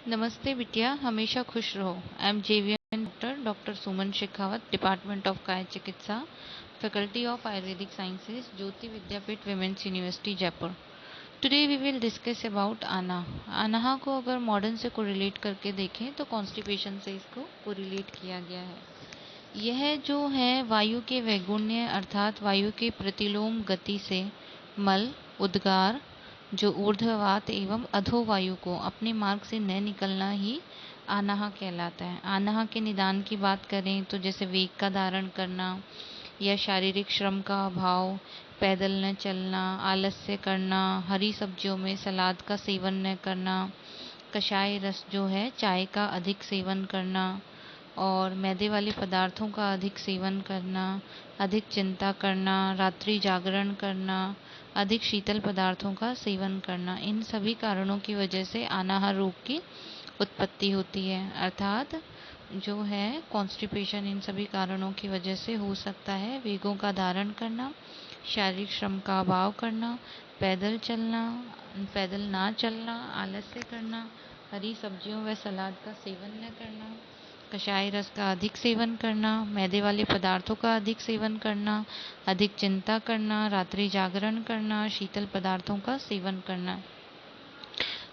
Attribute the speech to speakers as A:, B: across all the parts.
A: नमस्ते बिटिया, हमेशा खुश रहो। I am JVN doctor Suman Shekhawat, department of काय चिकित्सा, faculty of Ayurvedic sciences, Jyoti Vidyapeeth women's university Jaipur. Today we will discuss about आना। आनाहा को अगर मॉडर्न से कोरिलेट करके देखें तो कॉन्स्टिपेशन से इसको कोरिलेट किया गया है। यह जो है वायु के वैगुण्य अर्थात वायु के प्रतिलोम गति से मल, उद्गार, जो ऊर्ध्ववात एवं अधोवायु को अपने मार्ग से न निकलना ही आनाहा कहलाता है। आनाहा के निदान की बात करें तो जैसे वेग का धारण करना या शारीरिक श्रम का अभाव, पैदल न चलना, आलस्य करना, हरी सब्जियों में सलाद का सेवन न करना, कषाय रस जो है चाय का अधिक सेवन करना और मैदे वाले पदार्थों का अधिक सेवन करना, अधिक चिंता करना, रात्रि जागरण करना, अधिक शीतल पदार्थों का सेवन करना, इन सभी कारणों की वजह से आनाहार रोग की उत्पत्ति होती है। अर्थात जो है कॉन्स्टिपेशन इन सभी कारणों की वजह से हो सकता है। वेगों का धारण करना, शारीरिक श्रम का अभाव करना, पैदल ना चलना, आलस्य करना, हरी सब्जियों व सलाद का सेवन न करना, कषाय रस का अधिक सेवन करना, मैदे वाले पदार्थों का अधिक सेवन करना, अधिक चिंता करना, रात्रि जागरण करना, शीतल पदार्थों का सेवन करना।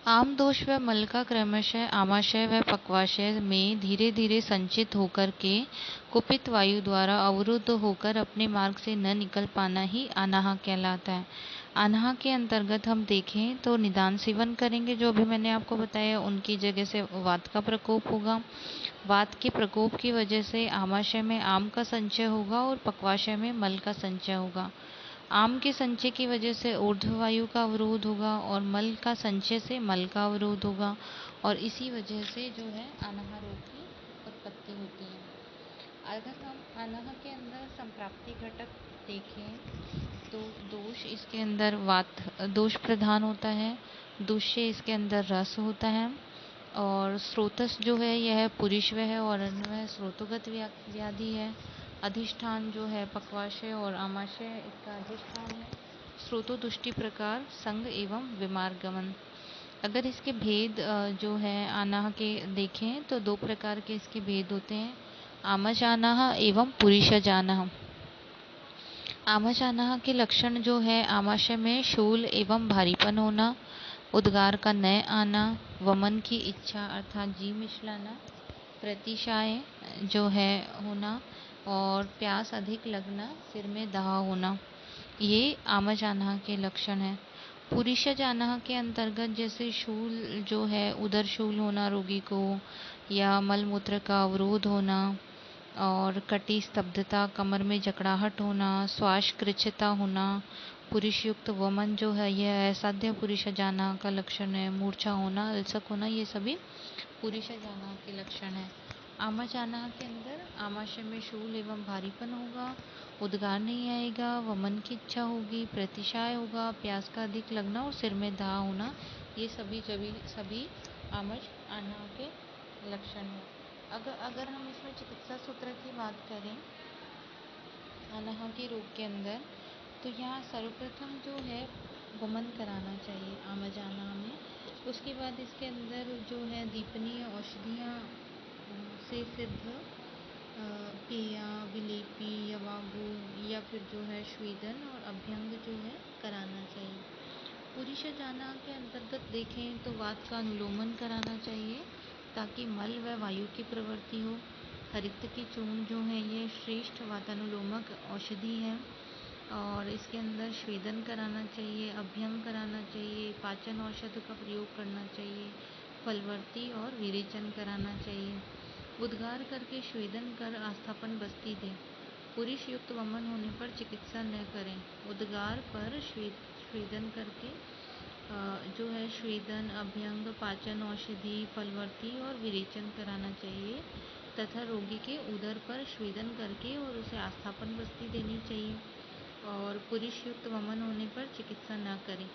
A: आम दोष व मल का क्रमशः आमाशय व पक्वाशय में धीरे धीरे संचित होकर के कुपित वायु द्वारा अवरुद्ध होकर अपने मार्ग से न निकल पाना ही आनाहा कहलाता है। आनाहा के अंतर्गत हम देखें तो निदान सेवन करेंगे, जो अभी मैंने आपको बताया, उनकी जगह से वात का प्रकोप होगा। वात के प्रकोप की वजह से आमाशय में आम का संचय होगा और पक्वाशय में मल का संचय होगा। आम के संचय की वजह से ऊर्ध्ववायु का अवरोध होगा और मल का संचय से मल का अवरोध होगा और इसी वजह से जो है आनाहा रोग की उत्पत्ति होती है। अगर हम आनाहा के अंदर संप्राप्ति घटक देखें तो दोष इसके अंदर वात दोष प्रधान होता है, दूष्य इसके अंदर रस होता है और स्रोतस जो है यह पुरुषव है और अन्वय स्रोतोगत व्याधि है। अधिष्ठान जो है पक्वाशय और आमाशय इसका अधिष्ठान है। स्रोतो दुष्टि प्रकार संग एवं विमार्गमन। अगर इसके भेद जो है आनाह के देखें तो दो प्रकार के इसके भेद होते हैं, आमज आनाह एवं पुरुषज आनाह। आमज आनाह के लक्षण जो है आमाशय में शूल एवं भारीपन होना, उद्गार का न आना, वमन की इच्छा अर्थात जी मिचलाना, प्रतिशाय जो है होना और प्यास अधिक लगना, सिर में दहा होना, ये आमज आनाह के लक्षण हैं। पुरुषज आनाह के अंतर्गत जैसे शूल जो है उदर शूल होना रोगी को, या मलमूत्र का अवरोध होना और कटी स्तब्धता, कमर में जकड़ाहट होना, श्वास कृच्छता होना, पुरुष युक्त वमन जो है यह असाध्य पुरुष जाना का लक्षण है। मूर्छा होना, अल्सक होना, ये सभी पुरुष जाना के लक्षण है। आमा जाना के अंदर आमाशय में शूल एवं भारीपन होगा, उद्गार नहीं आएगा, वमन की इच्छा होगी, प्रतिशाय होगा, प्यास का अधिक लगना और सिर में दाह होना, ये सभी आमज आना के लक्षण हैं। अगर हम इसमें चिकित्सा सूत्र की बात करें आनाहा के रोग के अंदर, तो यहाँ सर्वप्रथम जो है वमन कराना चाहिए आमज आनाहा में। उसके बाद इसके अंदर जो है दीपनीय औषधियाँ से सिद्ध पेया, विलेपी, यवागु या फिर जो है स्वेदन और अभ्यंग जो है कराना चाहिए। पुरुष जाना के अंतर्गत देखें तो वात का अनुलोमन कराना चाहिए ताकि मल व वायु की प्रवृत्ति हो। हरित की चूर्ण जो है ये श्रेष्ठ वातानुलोमक औषधि है और इसके अंदर स्वेदन कराना चाहिए, अभ्यंग कराना चाहिए, पाचन औषध का प्रयोग करना चाहिए, फलवर्ती और विरेचन कराना चाहिए। उद्गार करके स्वेदन कर आस्थापन बस्ती दें। पुरुष युक्त वमन होने पर चिकित्सा न करें। उद्गार पर स्वेदन करके जो है स्वेदन, अभ्यंग, पाचन औषधि, फलवर्ती और विरेचन कराना चाहिए तथा रोगी के उदर पर स्वेदन करके और उसे आस्थापन बस्ती देनी चाहिए और पुरुष युक्त वमन होने पर चिकित्सा न करें।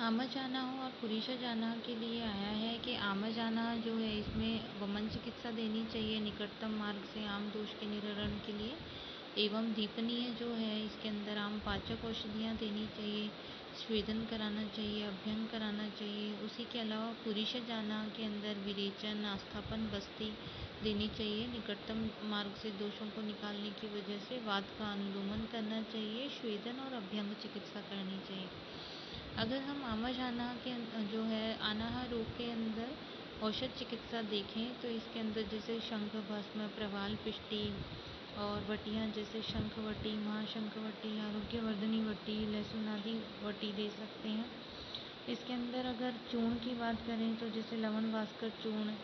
A: आमज आनाह और पुरुषज आनाह के लिए आया है कि आमज आनाह जो है इसमें वमन चिकित्सा देनी चाहिए निकटतम मार्ग से आम दोष के निवारण के लिए, एवं दीपनीय जो है इसके अंदर आम पाचक औषधियाँ देनी चाहिए, स्वेदन कराना चाहिए, अभ्यंग कराना चाहिए। उसी के अलावा पुरुष जाना के अंदर विरेचन, आस्थापन, बस्ती देनी चाहिए। निकटतम मार्ग से दोषों को निकालने की वजह से वात का अनुलोमन करना चाहिए, स्वेदन और अभ्यंग चिकित्सा करनी चाहिए। अगर हम आमाजाना के जो है अनाह रोग के अंदर औषध चिकित्सा देखें तो इसके अंदर जैसे शंख भस्म, प्रवाल पिष्टी और वटियाँ जैसे शंखवटी, महाशंखवटी, आरोग्यवर्धिनी वटी, लहसुन आदि वटी दे सकते हैं। इसके अंदर अगर चूर्ण की बात करें तो जैसे लवण भास्कर चूर्ण,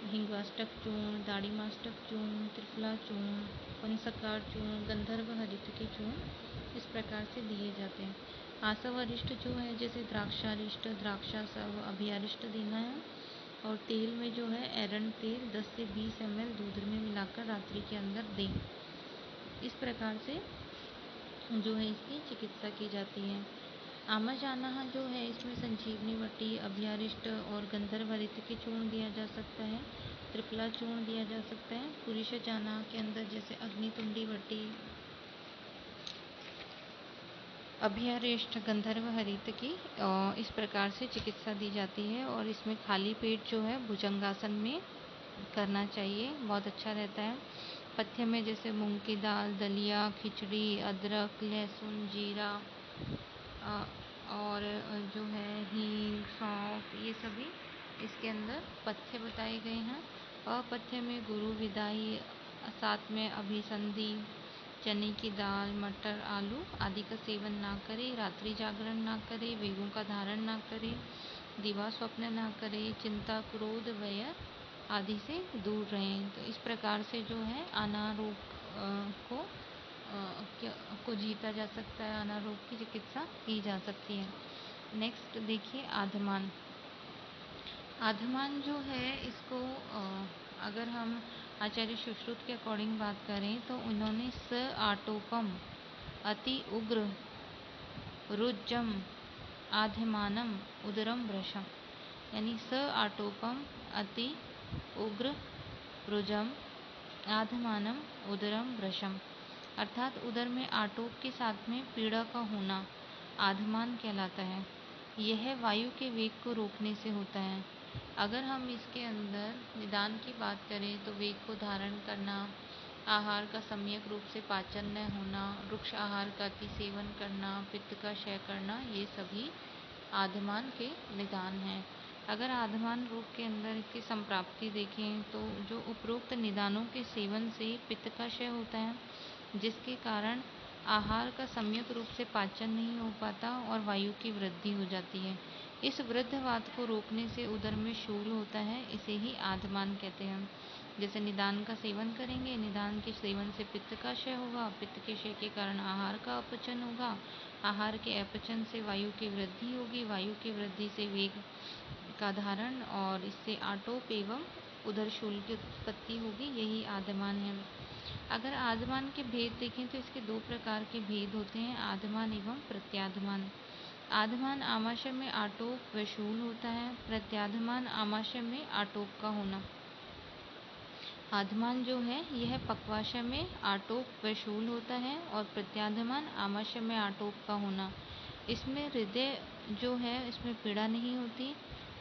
A: हिंगवाष्टक चूर्ण, दाड़ीमाष्टक चूर्ण, त्रिफला चूर्ण, पंसकार चूर्ण, गंधर्व हरितकी चूर्ण इस प्रकार से दिए जाते हैं। आसवरिष्ट जो है जैसे द्राक्षारिष्ट, द्राक्षासव, अभियारिष्ट देना है। और तेल में जो है एरंड तेल 10 से 20 ml दूध में मिलाकर रात्रि के अंदर दें। इस प्रकार से जो है इसकी चिकित्सा की जाती है। आमाजाना जो है इसमें संजीवनी वटी, अभियारिष्ट और गंधर्व हरितकी चूर्ण दिया जा सकता है, त्रिफला चूर्ण दिया जा सकता है। पुरुष जाना के अंदर जैसे अग्नितुंडी वटी, अभियारिष्ट, गंधर्व हरितकी इस प्रकार से चिकित्सा दी जाती है। और इसमें खाली पेट जो है भुजंगासन में करना चाहिए, बहुत अच्छा रहता है। पथ्य में जैसे मूंग की दाल, दलिया, खिचड़ी, अदरक, लहसुन, जीरा और जो है हींग, सौंफ, ये सभी इसके अंदर पथ्य बताए गए हैं। अपथ्य में गुरु विदाई, साथ में अभिसंधि, चने की दाल, मटर, आलू आदि का सेवन ना करें, रात्रि जागरण ना करें, वेगों का धारण ना करें, दिवा स्वप्न ना करें, चिंता, क्रोध, वैर आदि से दूर रहें। तो इस प्रकार से जो है अनारोग को जीता जा सकता है, अनारोग की चिकित्सा की जा सकती है। नेक्स्ट देखिए आधमान। आधमान जो है इसको अगर हम आचार्य सुश्रुत के अकॉर्डिंग बात करें तो उन्होंने स आटोपम, अति उग्र, रुज्जम, आधमानम, उदरम भ्रशम, यानी स आटोपम, अति उग्र, रुजम, आधमानम, उदरम भ्रशम, अर्थात उदर में आटोप के साथ में पीड़ा का होना आधमान कहलाता है। यह वायु के वेग को रोकने से होता है। अगर हम इसके अंदर निदान की बात करें तो वेग को धारण करना, आहार का सम्यक रूप से पाचन न होना, वृक्ष आहार का अति सेवन करना, पित्त का क्षय करना, ये सभी आधमान के निदान हैं। अगर आधमान रोग के अंदर इसकी संप्राप्ति देखें तो जो उपरोक्त निदानों के सेवन से पित्त का क्षय होता है, जिसके कारण आहार का सम्यक रूप से पाचन नहीं हो पाता और वायु की वृद्धि हो जाती है। इस वृद्धवात को रोकने से उदर में शूल होता है, इसे ही आधमान कहते हैं। जैसे निदान का सेवन करेंगे, निदान के सेवन से पित्त का क्षय होगा, पित्त के क्षय के कारण आहार का अपचन होगा, आहार के अपचन से वायु की वृद्धि होगी, वायु की वृद्धि से वेग का धारण और इससे आटोप एवं उदर शूल की उत्पत्ति होगी, यही आधमान है। अगर आधमान के भेद देखें तो इसके दो प्रकार के भेद होते हैं, आधमान एवं प्रत्याधमान। आधमान आमाशय में आटोप व शूल होता है, प्रत्याधमान आमाशय में आटोप का होना। आधमान जो है यह पक्वाशय में आटोप व शूल होता है और प्रत्याधमान आमाशय में आटोप का होना। इसमें हृदय जो है इसमें पीड़ा नहीं होती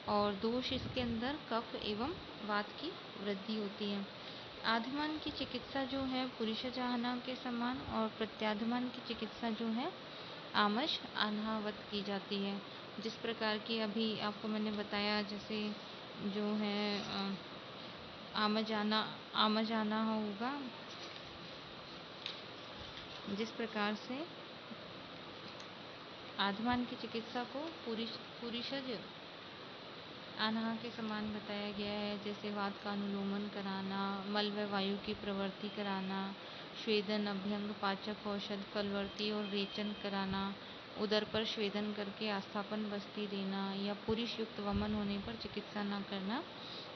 A: और दोष इसके अंदर कफ एवं वात की वृद्धि होती है। आधमान की चिकित्सा जो है पुरुष चाहना के समान और प्रत्याधमान की चिकित्सा जो है आमश अनाहवत की जाती है। जिस प्रकार की अभी आपको मैंने बताया, जैसे जो है आमजाना होगा, जिस प्रकार से आधमान की चिकित्सा को पुरुषज अनाह के समान बताया गया है। जैसे वात का अनुलोमन कराना, मल व वायु की प्रवृत्ति कराना, स्वेदन, अभ्यंग, पाचक औषध, फलवर्ती और रेचन कराना, उदर पर स्वेदन करके आस्थापन बस्ती देना या पुरुष युक्त वमन होने पर चिकित्सा न करना,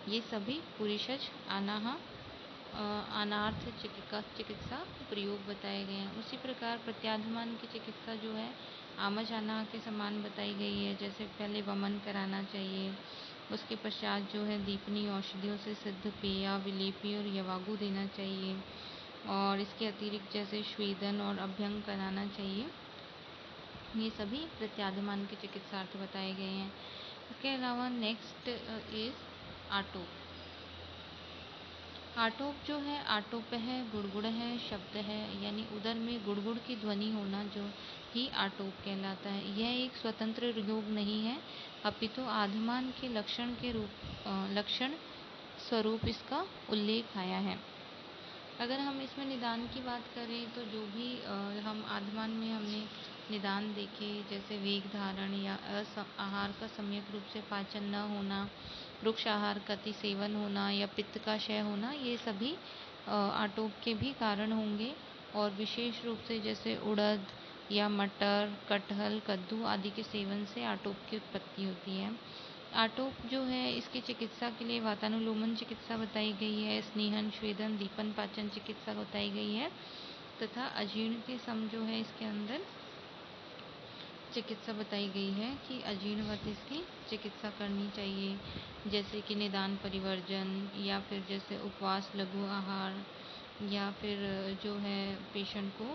A: ये सभी पुरुषज अनार्थ चिकित्सा प्रयोग बताए गए हैं। उसी प्रकार प्रत्याधमान की चिकित्सा जो है आमजाना के समान बताई गई है। जैसे पहले वमन कराना चाहिए, उसके पश्चात जो है दीपनी औषधियों से सिद्ध पेया, विलेपी और यवागु देना चाहिए। और इसके अतिरिक्त जैसे स्वेदन और अभ्यंग कराना चाहिए। ये सभी प्रत्याधिमान के चिकित्सार्थ बताए गए हैं। इसके अलावा नेक्स्ट इज आटोप। आटोप जो है, आटोप है, गुड़गुड़ है, शब्द है, यानी उदर में गुड़गुड़ की ध्वनि होना जो ही आटोप कहलाता है। यह एक स्वतंत्र योग नहीं है, अपितु आधिमान के लक्षण स्वरूप इसका उल्लेख आया है। अगर हम इसमें निदान की बात करें तो जो भी हम आधिमान में हमने निदान देखे, जैसे वेग धारण या आहार का सम्यक रूप से पाचन न होना, रुक्ष आहार का अति सेवन होना या पित्त का क्षय होना, ये सभी आटोप के भी कारण होंगे। और विशेष रूप से जैसे उड़द या मटर, कटहल, कद्दू आदि के सेवन से आटोप की उत्पत्ति होती है। आटोप जो है, इसकी चिकित्सा के लिए वातानुलोमन चिकित्सा बताई गई है, स्नेहन, स्वेदन, दीपन, पाचन चिकित्सा बताई गई है, तथा अजीर्ण के सम जो है इसके अंदर चिकित्सा बताई गई है कि अजीर्णवत इसकी चिकित्सा करनी चाहिए, जैसे कि निदान परिवर्जन, या फिर जैसे उपवास, लघु आहार, या फिर जो है पेशेंट को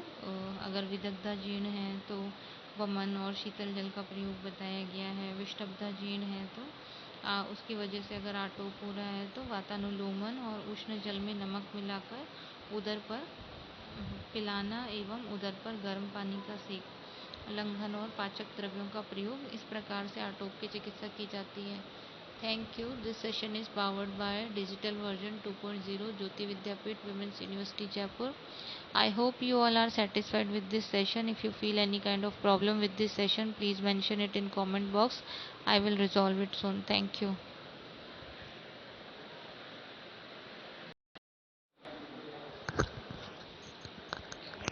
A: अगर विदग्धा जीर्ण है तो वमन और शीतल जल का प्रयोग बताया गया है। विषटब्धा जीर्ण है तो उसकी वजह से अगर आटोप हो रहा है तो वातानुलोमन और उष्ण जल में नमक मिलाकर उदर पर पिलाना एवं उदर पर गर्म पानी का सेक, लंघन और पाचक द्रव्यों का प्रयोग, इस प्रकार से आटोप की चिकित्सा की जाती है। Thank you. This session is powered by Digital Version 2.0 Jyoti Vidyapeeth Women's University Jaipur. I hope you all are satisfied with this session. If you feel any kind of problem with this session, please mention it in comment box. I will resolve it soon. Thank you.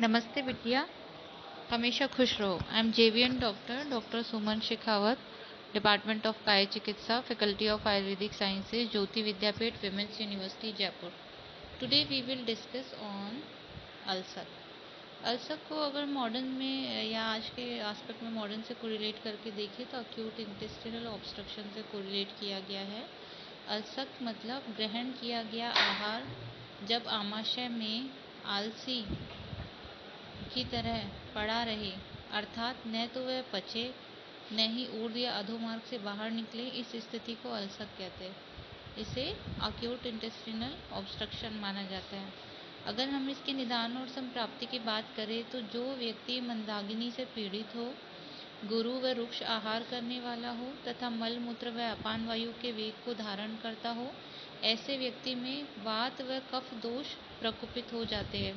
A: नमस्ते बिटिया, हमेशा खुश रहो। I am JVN doctor Suman Shekhawat, department of काय चिकित्सा, faculty of Ayurvedic sciences, Jyoti Vidyapeeth women's university Jaipur. Today we will discuss on ulcer. Ulcer को अगर modern में या आज के एस्पेक्ट में मॉडर्न से कोरिलेट करके देखें तो अक्यूट इंटेस्टिनल ऑब्स्ट्रक्शन से कोरिलेट किया गया है। अल्सर मतलब ग्रहण किया गया आहार जब आमाशय में आलसी की तरह पड़ा रहे, अर्थात न तो वह पचे न ही ऊर्ध्व या अधोमार्ग से बाहर निकले, इस स्थिति को अल्सर कहते हैं। इसे अक्यूट इंटेस्टिनल ऑब्स्ट्रक्शन माना जाता है। अगर हम इसके निदान और संप्राप्ति की बात करें तो जो व्यक्ति मंदाग्नि से पीड़ित हो, गुरु व रुक्ष आहार करने वाला हो तथा मल मूत्र व अपान वायु के वेग को धारण करता हो, ऐसे व्यक्ति में वात व कफ दोष प्रकोपित हो जाते हैं।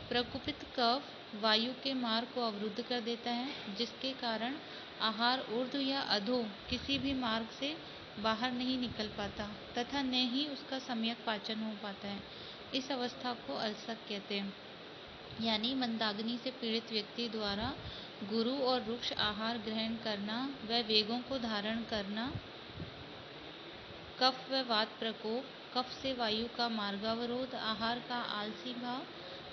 A: प्रकोपित कफ वायु के मार्ग को अवरुद्ध कर देता है, जिसके कारण आहार ऊर्ध्व या अधो किसी भी मार्ग से बाहर नहीं निकल पाता तथा न ही उसका सम्यक पाचन हो पाता है। इस अवस्था को अल्सर कहते हैं। यानी मंदाग्नि से पीड़ित व्यक्ति द्वारा गुरु और रुक्ष आहार ग्रहण करना व वेगों को धारण करना, कफ व वात प्रकोप, कफ से वायु का मार्गावरोध, आहार का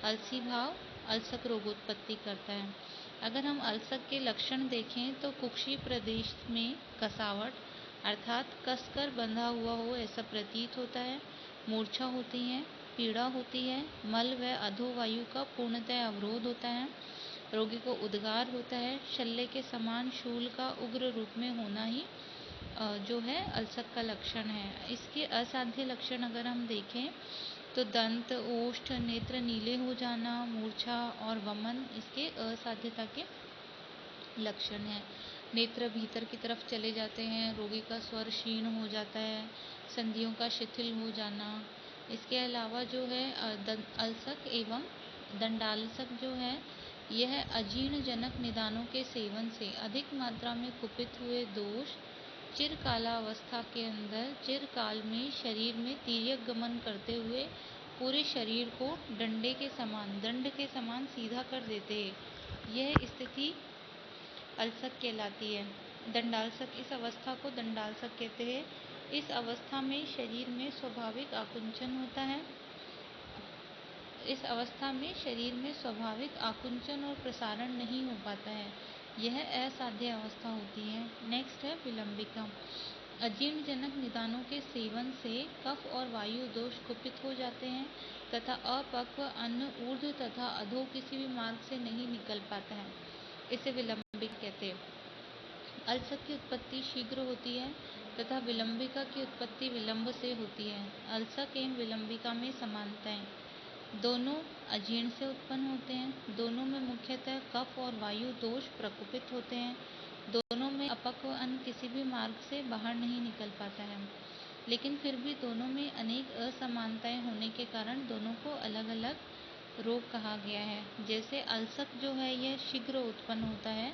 A: आलसी भाव अल्सर रोगोत्पत्ति करता है। अगर हम अल्सर के लक्षण देखें तो कुक्षी प्रदेश में कसावट अर्थात कसकर बंधा हुआ हो ऐसा प्रतीत होता है, मूर्छा होती है, पीड़ा होती है, मल व अधोवायु का पूर्णतः अवरोध होता है, रोगी को उद्गार होता है, शल्य के समान शूल का उग्र रूप में होना ही जो है अल्सर का लक्षण है। इसके असाध्य लक्षण अगर हम देखें तो दंत, ओष्ठ, नेत्र नीले हो जाना, मूर्छा और वमन इसके असाध्यता के लक्षण हैं। नेत्र भीतर की तरफ चले जाते हैं, रोगी का स्वर क्षीण हो जाता है, संधियों का शिथिल हो जाना। इसके अलावा जो है अल्सर एवं दंडाल्सक जो है, यह अजीर्ण जनक निदानों के सेवन से अधिक मात्रा में कुपित हुए दोष चिरकालावस्था के अंदर चिरकाल में शरीर में तिर्यक गमन करते हुए पूरे शरीर को दंड के समान सीधा कर देते हैं। यह स्थिति अल्सर कहलाती है। दंडाल्सक, इस अवस्था को दंडाल्सक कहते हैं। इस अवस्था में शरीर में स्वाभाविक आकुंचन होता है। इस अवस्था में शरीर में स्वाभाविक आकुंचन और प्रसारण नहीं हो पाता है, यह असाध्य अवस्था होती है। नेक्स्ट है विलंबिका। अजीर्ण जनक निदानों के सेवन से कफ और वायु दोष कुपित हो जाते हैं। तथा अपक्व अन्न ऊर्ध्व तथा अधो किसी भी मार्ग से नहीं निकल पाता है, इसे विलंबिका कहते हैं। अल्सक की उत्पत्ति शीघ्र होती है तथा विलंबिका की उत्पत्ति विलंब से होती है। अल्सक एवं विलंबिका में समानताएं। दोनों अजीर्ण से उत्पन्न होते हैं। दोनों में मुख्यतः कफ और वायु दोष प्रकोपित होते हैं। दोनों में अपक्व अन्न किसी भी मार्ग से बाहर नहीं निकल पाता है, लेकिन फिर भी दोनों में अनेक असमानताएं होने के कारण दोनों को अलग अलग रोग कहा गया है। जैसे अल्सक जो है यह शीघ्र उत्पन्न होता है,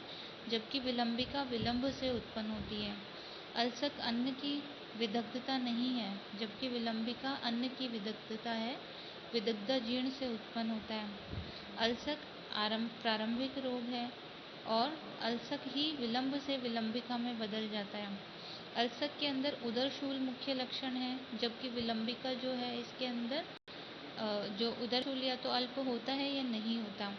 A: जबकि विलंबिका विलंब से उत्पन्न होती है। अल्सक अन्न की विदग्धता नहीं है, जबकि विलंबिका अन्न की विदग्धता है। विदग्धा जीर्ण से उत्पन्न होता है। अल्सक प्रारंभिक रोग है और अल्सक ही विलंब से विलंबिका में बदल जाता है। अल्सक के अंदर उदरशूल मुख्य लक्षण है, जबकि विलंबिका जो है इसके अंदर जो उदरशूल या तो अल्प होता है या नहीं होता।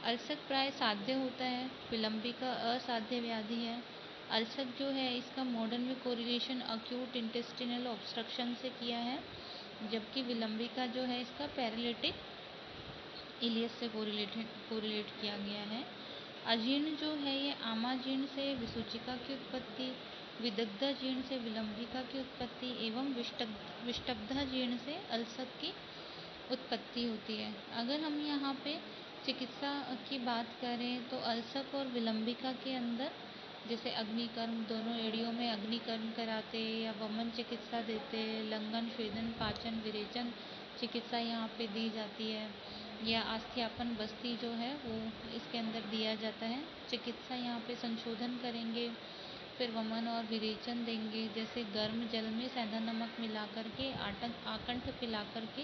A: अल्सक प्राय साध्य होता है, विलंबिका असाध्य व्याधि है। अल्सक जो है इसका मॉडर्न में कोरिलेशन अक्यूट इंटेस्टिनल ऑब्स्ट्रक्शन से किया है, जबकि विलंबिका जो है इसका पैरालिटिक इलियस से कोरिलेट किया गया है। अजीर्ण जो है ये आमाजीर्ण से विसूचिका की उत्पत्ति, विदग्धा जीर्ण से विलंबिका की उत्पत्ति एवं विष्टब्धा जीर्ण से अल्सक की उत्पत्ति होती है। अगर हम यहाँ पे चिकित्सा की बात करें तो अल्सक और विलंबिका के अंदर जैसे अग्निकर्म, दोनों एड़ियों में अग्निकर्म कराते या वमन चिकित्सा देते, लंघन, स्वेदन, पाचन, विरेचन चिकित्सा यहाँ पे दी जाती है, या आस्थ्यापन बस्ती जो है वो इसके अंदर दिया जाता है। चिकित्सा यहाँ पे संशोधन करेंगे, फिर वमन और विरेचन देंगे, जैसे गर्म जल में सेंधा नमक मिला करके आकंठ पिला करके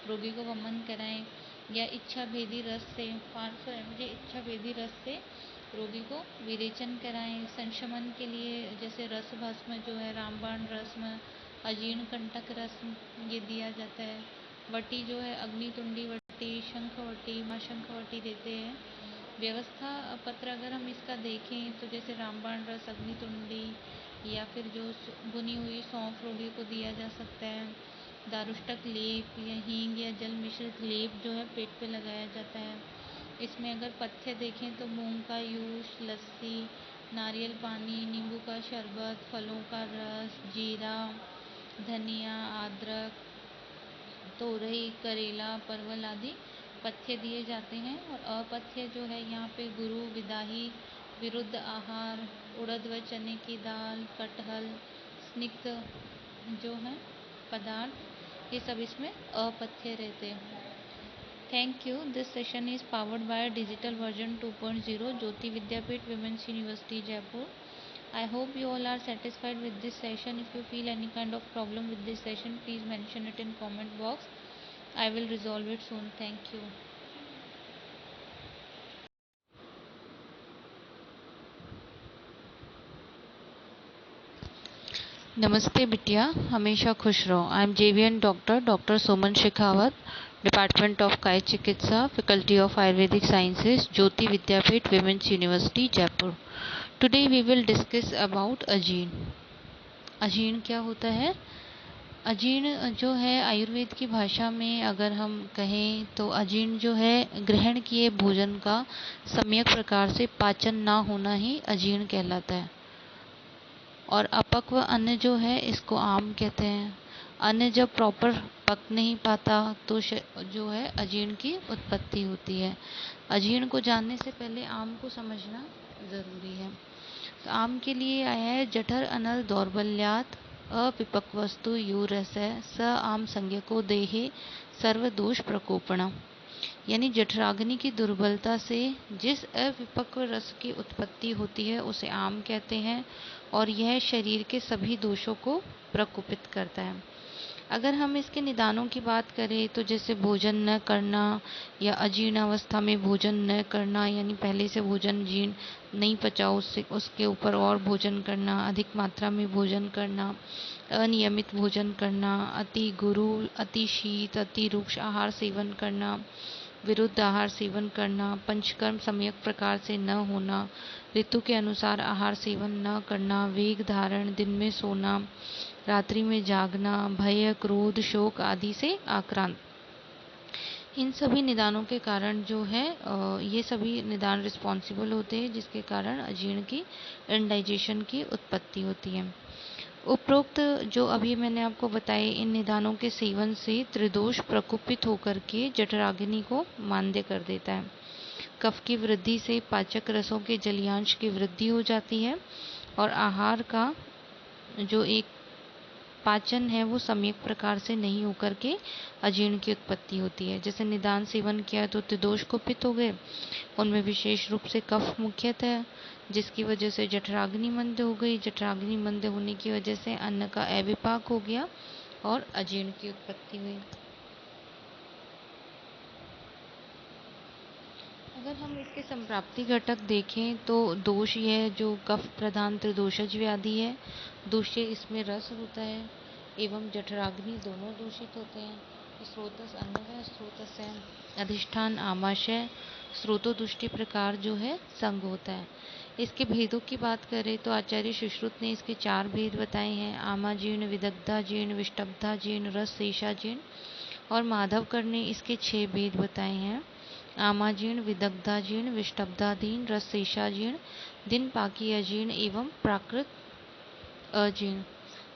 A: रोगी को वमन कराएं, या इच्छा भेदी रस से 500 mg इच्छा भेदी रस से रोगी को विरेचन कराएं। संशमन के लिए जैसे रस भस्म जो है, रामबाण रस्म, अजीर्ण कंटक रस्म ये दिया जाता है। वटी जो है अग्नितुंडी वटी, शंखवटी, माँ शंखवटी देते हैं। व्यवस्था पत्र अगर हम इसका देखें तो जैसे रामबाण रस, अग्नितुंडी, या फिर जो भुनी हुई सौंफ रोगी को दिया जा सकता है। दारुष्टक लेप या हींग या जल मिश्रित लेप जो है पेट पे लगाया जाता है। इसमें अगर पथ्य देखें तो मूंग का यूश, लस्सी, नारियल पानी, नींबू का शरबत, फलों का रस, जीरा, धनिया, अदरक, तोरई, करेला, परवल आदि पथ्य दिए जाते हैं। और अपथ्य जो है यहाँ पे गुरु, विदाही, विरुद्ध आहार, उड़द व चने की दाल, कटहल, स्निग्ध जो है पदार्थ, ये सब इसमें अपथ्य रहते हैं। Thank you. This session is powered by Digital Version 2.0 Jyoti Vidyapeeth Women's University Jaipur. I hope you all are satisfied with this session. If you feel any kind of problem with this session, please mention it in comment box. I will resolve it soon. Thank you. नमस्ते बिटिया, हमेशा खुश रहो। I am JVN doctor Soman Shekhawat, department of काय चिकित्सा, faculty of Ayurvedic sciences, Jyoti Vidyapeeth women's university Jaipur. Today we will discuss about ajirna. अजीर्ण क्या होता है? अजीर्ण जो है आयुर्वेद की भाषा में अगर हम कहें तो अजीर्ण जो है ग्रहण किए भोजन का सम्यक प्रकार से पाचन ना होना ही अजीर्ण कहलाता है। और अपक्व अन्न जो है इसको आम कहते हैं। अन्न जब प्रॉपर पक नहीं पाता तो जो है अजीर्ण की उत्पत्ति होती है। अजीर्ण को जानने से पहले आम को समझना ज़रूरी है। तो आम के लिए आया है जठर अनल दौर्बल्यात अपिपक्वस्तु यूरसः स आम संज्ञको देहे सर्वदोष प्रकोपणम। यानी जठराग्नि की दुर्बलता से जिस अविपक्व रस की उत्पत्ति होती है उसे आम कहते हैं, और यह शरीर के सभी दोषों को प्रकोपित करता है। अगर हम इसके निदानों की बात करें तो जैसे भोजन न करना या अजीर्ण अवस्था में भोजन न करना, यानी पहले से भोजन जीर्ण नहीं पचा उसके ऊपर और भोजन करना, अधिक मात्रा में भोजन करना, अनियमित भोजन करना, अति गुरु, अति शीत, अति रुक्ष आहार सेवन करना, विरुद्ध आहार सेवन करना, पंचकर्म सम्यक प्रकार से न होना, ऋतु के अनुसार आहार सेवन न करना, वेग धारण, दिन में सोना, रात्रि में जागना, भय, क्रोध, शोक आदि से आक्रांत इन सभी निदानों के कारण जो है ये सभी निदान रिस्पॉन्सिबल होते हैं जिसके कारण अजीर्ण की इंडाइजेशन की उत्पत्ति होती है। उपरोक्त जो अभी मैंने आपको बताए इन निदानों के सेवन से त्रिदोष प्रकुपित होकर के जठराग्नि को मांद्य कर देता है। कफ की वृद्धि से पाचक रसों के जलीयांश की वृद्धि हो जाती है और आहार का जो एक पाचन है वो सम्यक प्रकार से नहीं होकर के अजीर्ण की उत्पत्ति होती है। जैसे निदान सेवन किया तो त्रिदोष कुपित हो गए, उनमें विशेष रूप से कफ मुख्यतः, जिसकी वजह से जठराग्नि मंद हो गई। जठराग्नि मंद होने की वजह से अन्न का अविपाक हो गया और अजीर्ण की उत्पत्ति हुई। अगर हम इसके संप्राप्ति घटक देखें तो दोष यह जो कफ प्रधान त्रिदोषज व्याधि है, दूष्य इसमें रस होता है एवं जठराग्नि दोनों दूषित होते हैं। स्रोतस अन्न है, स्रोतस है अधिष्ठान आमाशय, स्रोतोदुष्टि प्रकार जो है संग होता है। इसके भेदों की बात करें तो आचार्य सुश्रुत ने इसके 4 भेद बताए हैं, आमाजीर्ण, विदग्धाजीर्ण, विष्टब्धाजीर्ण, रस शेषाजीर्ण, और माधवकर ने इसके 6 भेद बताए हैं, आमाजीर्ण, विदग्धाजीर्ण, विष्टब्धादीन, रस शेषाजीर्ण, दिन पाकी अजीर्ण एवं प्राकृत अजीर्ण।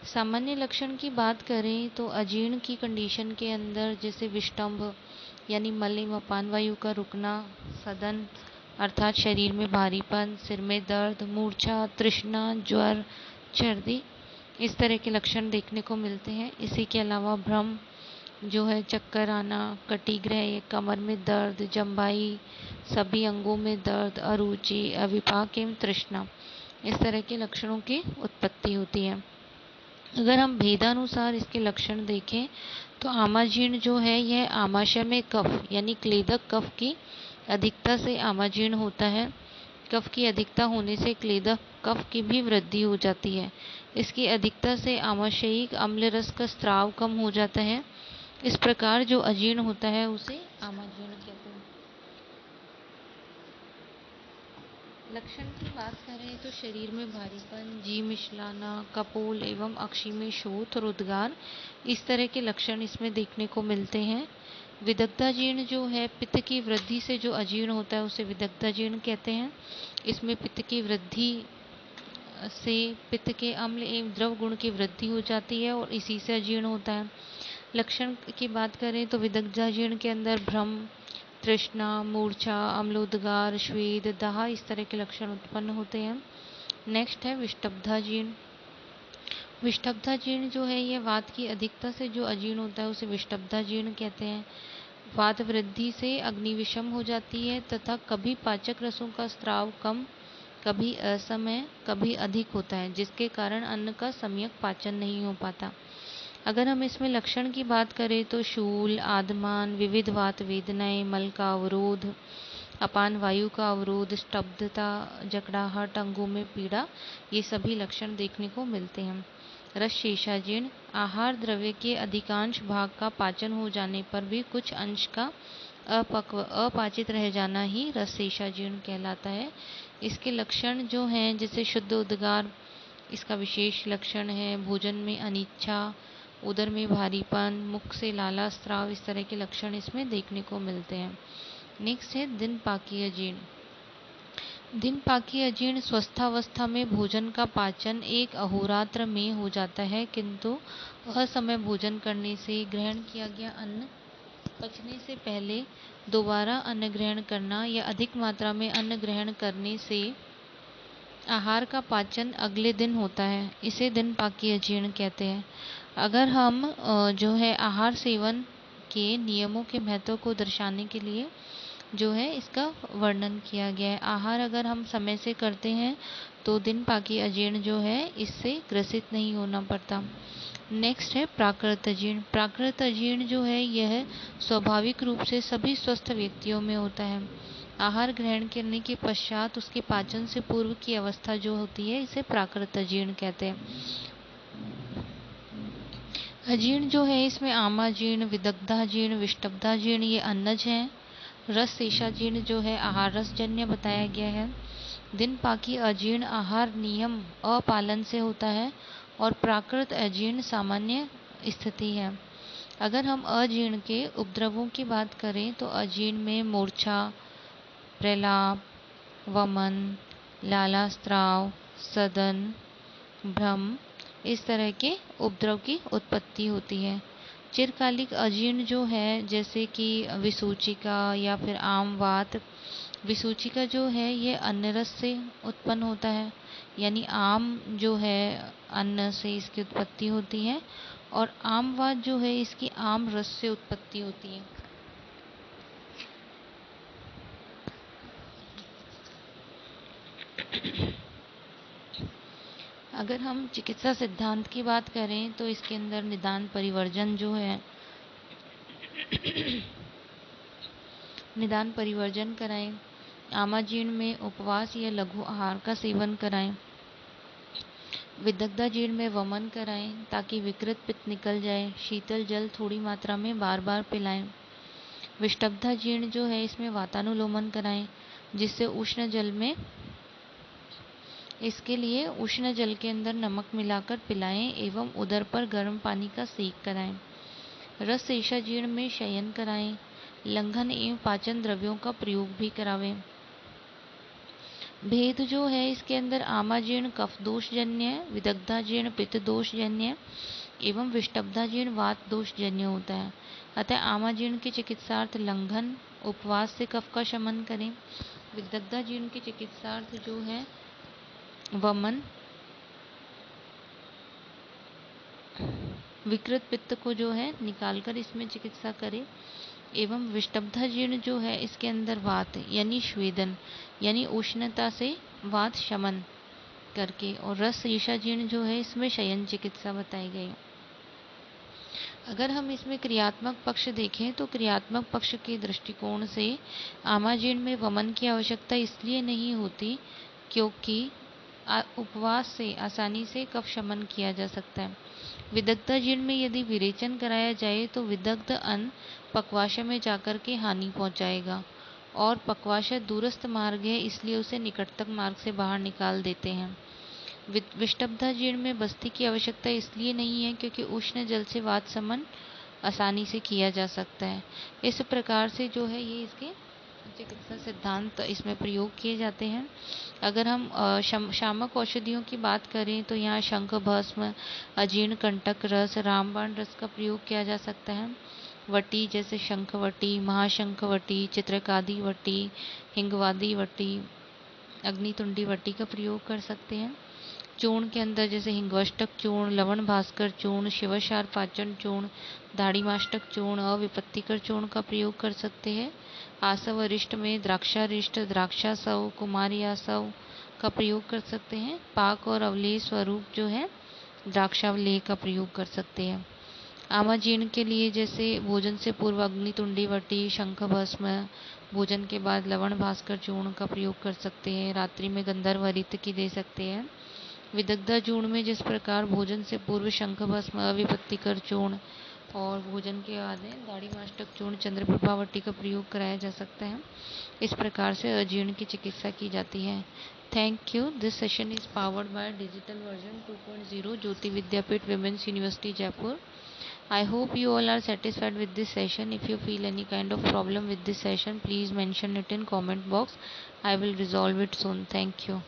A: सामान्य लक्षण की बात करें तो अजीर्ण की कंडीशन के अंदर जैसे विष्टंभ यानी मल एवं अपान वायु का रुकना, सदन अर्थात शरीर में भारीपन, सिर में दर्द, मूर्छा, तृष्णा, ज्वर, सर्दी, इस तरह के लक्षण देखने को मिलते हैं। इसी के अलावा भ्रम जो है, चक्कर आना, कटिग्रह, कमर में दर्द, जम्बाई, सभी अंगों में दर्द, अरुचि, अविपाक एवं तृष्णा, इस तरह के लक्षणों की उत्पत्ति होती है। अगर हम भेदानुसार इसके लक्षण देखें तो आमाजीर्ण जो है यह आमाशय में कफ यानी क्लेदक कफ की अधिकता से आमाजीर्ण होता है। कफ की अधिकता होने से क्लेदक कफ की भी वृद्धि हो जाती है। इसकी अधिकता से आमाशयिक अम्ल रस का स्राव कम हो जाता है। इस प्रकार जो अजीर्ण होता है उसे आमाजीर्ण कहते हैं। लक्षण की बात करें तो शरीर में भारीपन, जी मिचलाना, कपोल एवं अक्षी में शोथ और उद्गार, इस तरह के लक्षण इसमें देखने को मिलते हैं। विदग्धाजीर्ण जो है पित्त की वृद्धि से जो अजीर्ण होता है उसे विदग्धाजीर्ण कहते हैं। इसमें पित्त की वृद्धि से पित्त के अम्ल एवं द्रव गुण की वृद्धि हो जाती है और इसी से अजीर्ण होता है। लक्षण की बात करें तो विदग्धाजीर्ण के अंदर भ्रम, तृष्णा, मूर्छा, अम्लोदगार, श्वेद, दाह, इस तरह के लक्षण उत्पन्न होते हैं। नेक्स्ट है विष्टब्धाजीर्ण। विष्टब्धाजीर्ण जो है यह वात की अधिकता से जो अजीर्ण होता है उसे विष्टब्धाजीर्ण कहते हैं। वात वृद्धि से अग्नि विषम हो जाती है तथा कभी पाचक रसों का स्राव कम, कभी असमय, कभी अधिक होता है, जिसके कारण अन्न का सम्यक पाचन नहीं हो पाता। अगर हम इसमें लक्षण की बात करें तो शूल, आदमान, विविध वात वेदनाएं, मल का अवरोध, अपान वायु का अवरोध, स्तब्धता, जकड़ाहट, अंगों में पीड़ा, ये सभी लक्षण देखने को मिलते हैं। रस शेषाजीर्ण, आहार द्रव्य के अधिकांश भाग का पाचन हो जाने पर भी कुछ अंश का अपाचित रह जाना ही रस शेषाजीर्ण कहलाता है। इसके लक्षण जो हैं जैसे शुद्ध उद्गार इसका विशेष लक्षण है, भोजन में अनिच्छा, उदर में भारीपन, मुख से लाला स्राव, इस तरह के लक्षण इसमें देखने को मिलते हैं। नेक्स्ट है दिन पाकी अजीर्ण। दिन पाकी अजीर्ण स्वस्थावस्था में भोजन का पाचन एक अहोरात्र में हो जाता है, किंतु असमय भोजन करने से ग्रहण किया गया अन्न पचने से पहले दोबारा अन्न ग्रहण करना या अधिक मात्रा में अन्न ग्रहण करने से आहार का पाचन अगले दिन होता है, इसे दिन पाकी अजीर्ण कहते हैं। अगर हम जो है आहार सेवन के नियमों के महत्व को दर्शाने के लिए जो है इसका वर्णन किया गया है। आहार अगर हम समय से करते हैं तो दिन पाकी अजीर्ण जो है इससे ग्रसित नहीं होना पड़ता। नेक्स्ट है प्राकृत अजीर्ण। प्राकृत अजीर्ण जो है यह स्वाभाविक रूप से सभी स्वस्थ व्यक्तियों में होता है। आहार ग्रहण करने के पश्चात उसके पाचन से पूर्व की अवस्था जो होती है इसे प्राकृत अजीर्ण कहते हैं। अजीर्ण जो है इसमें आमाजीर्ण, विदग्धाजीर्ण, विष्टब्धाजीर्ण ये अन्नज हैं। रस शेषाजीर्ण जो है आहार रसजन्य बताया गया है। दिन पाकी अजीर्ण आहार नियम अपालन से होता है और प्राकृत अजीर्ण सामान्य स्थिति है। अगर हम अजीर्ण के उपद्रवों की बात करें तो अजीर्ण में मूर्छा, प्रलाप, वमन, लालास्राव, सदन, भ्रम, इस तरह के उपद्रव की उत्पत्ति होती है। चिरकालिक अजीर्ण जो है, जैसे कि विसूचिका या फिर आम वात। विसूचिका जो है ये अन्न रस से उत्पन्न होता है, यानी आम जो है अन्न से इसकी उत्पत्ति होती है, और आम वात जो है इसकी आम रस से उत्पत्ति होती है। अगर हम चिकित्सा सिद्धांत की बात करें तो इसके अंदर निदान परिवर्जन जो है निदान परिवर्जन कराएं, आमाजीर्ण में उपवास या लघु आहार का सेवन कराएं, विदग्धाजीर्ण में वमन कराएं ताकि विकृत पित्त निकल जाए, शीतल जल थोड़ी मात्रा में बार बार पिलाएं। विष्टब्धाजीर्ण जो है इसमें वातानुलोमन कराएं, जिससे उष्ण जल में इसके लिए उष्ण जल के अंदर नमक मिलाकर पिलाएं एवं उदर पर गर्म पानी का सेक कराएं। रस शेषाजीर्ण में शयन कराएं, लंघन एवं पाचन द्रव्यों का प्रयोग भी करावें। भेद जो है इसके अंदर आमाजीर्ण कफ दोषजन्य, विदग्धाजीर्ण पित्त दोषजन्य एवं विष्टब्धाजीर्ण वात दोषजन्य होता है। अतः आमाजीर्ण की चिकित्सार्थ लंघन, उपवास से कफ का शमन करें। विदग्धाजीर्ण की चिकित्सार्थ जो है वमन, विकृत पित्त को जो है निकालकर इसमें चिकित्सा करें, एवं विष्टब्धाजीर्ण जो है इसके अंदर वात यानी स्वेदन यानी उष्णता से वात शमन करके, और रस शेषाजीर्ण जो है इसमें शयन चिकित्सा बताई गई। अगर हम इसमें क्रियात्मक पक्ष देखें तो क्रियात्मक पक्ष के दृष्टिकोण से आमाजीर्ण में वमन की आवश्यकता इसलिए नहीं होती क्योंकि उपवास से आसानी से कफ शमन किया जा सकता है। विदग्धाजीर्ण में यदि विरेचन कराया जाए तो विदग्ध अन्न पक्वाशय में जाकर के हानि पहुंचाएगा, और पक्वाशय दूरस्थ मार्ग है इसलिए उसे निकटतम मार्ग से बाहर निकाल देते हैं। विष्टब्धाजीर्ण में बस्ती की आवश्यकता इसलिए नहीं है क्योंकि उष्ण जल से वात शमन आसानी से किया जा सकता है। इस प्रकार से जो है ये इसके चिकित्सा सिद्धांत इसमें प्रयोग किए जाते हैं। अगर हम शामक औषधियों की बात करें तो यहाँ शंख भस्म, अजीर्ण कंटक रस, रामबाण रस का प्रयोग किया जा सकता है। वटी जैसे शंखवटी, महाशंखवटी, चित्रकादि वटी, हिंगवादी वटी, अग्नितुंडी वटी का प्रयोग कर सकते हैं। चूर्ण के अंदर जैसे हिंगवष्टक चूर्ण, लवण भास्कर चूर्ण, शिवशार पाचन चूर्ण, दाढ़ीमाष्टक चूर्ण, अविपत्तिकर चूर्ण का प्रयोग कर सकते हैं। आसव अरिष्ट में द्राक्षारिष्ट, द्राक्षासव, कुमारियासव का प्रयोग कर सकते हैं। पाक और अवलेह स्वरूप जो है द्राक्षावलेह का प्रयोग कर सकते हैं। आमाजीर्ण के लिए जैसे भोजन से पूर्व अग्नितुंडी वटी, शंख भस्म, भोजन के बाद लवण भास्कर चूर्ण का प्रयोग कर सकते हैं। रात्रि में गंधर्व हरित की दे सकते हैं। विदग्धाचूर्ण में जिस प्रकार भोजन से पूर्व शंख भस्म, अविपत्तिकर चूर्ण और भोजन के बाद दाढ़ीमाष्टक चूर्ण, चंद्रप्रभावटी का प्रयोग कराया जा सकता है। इस प्रकार से अजीर्ण की चिकित्सा की जाती है। Thank you. This session is powered by digital version 2.0 Jyoti Vidyapeeth women's university Jaipur. I hope you all are satisfied with this session. If you feel any kind of problem with this session, please mention it in comment box. I will resolve it soon. Thank you.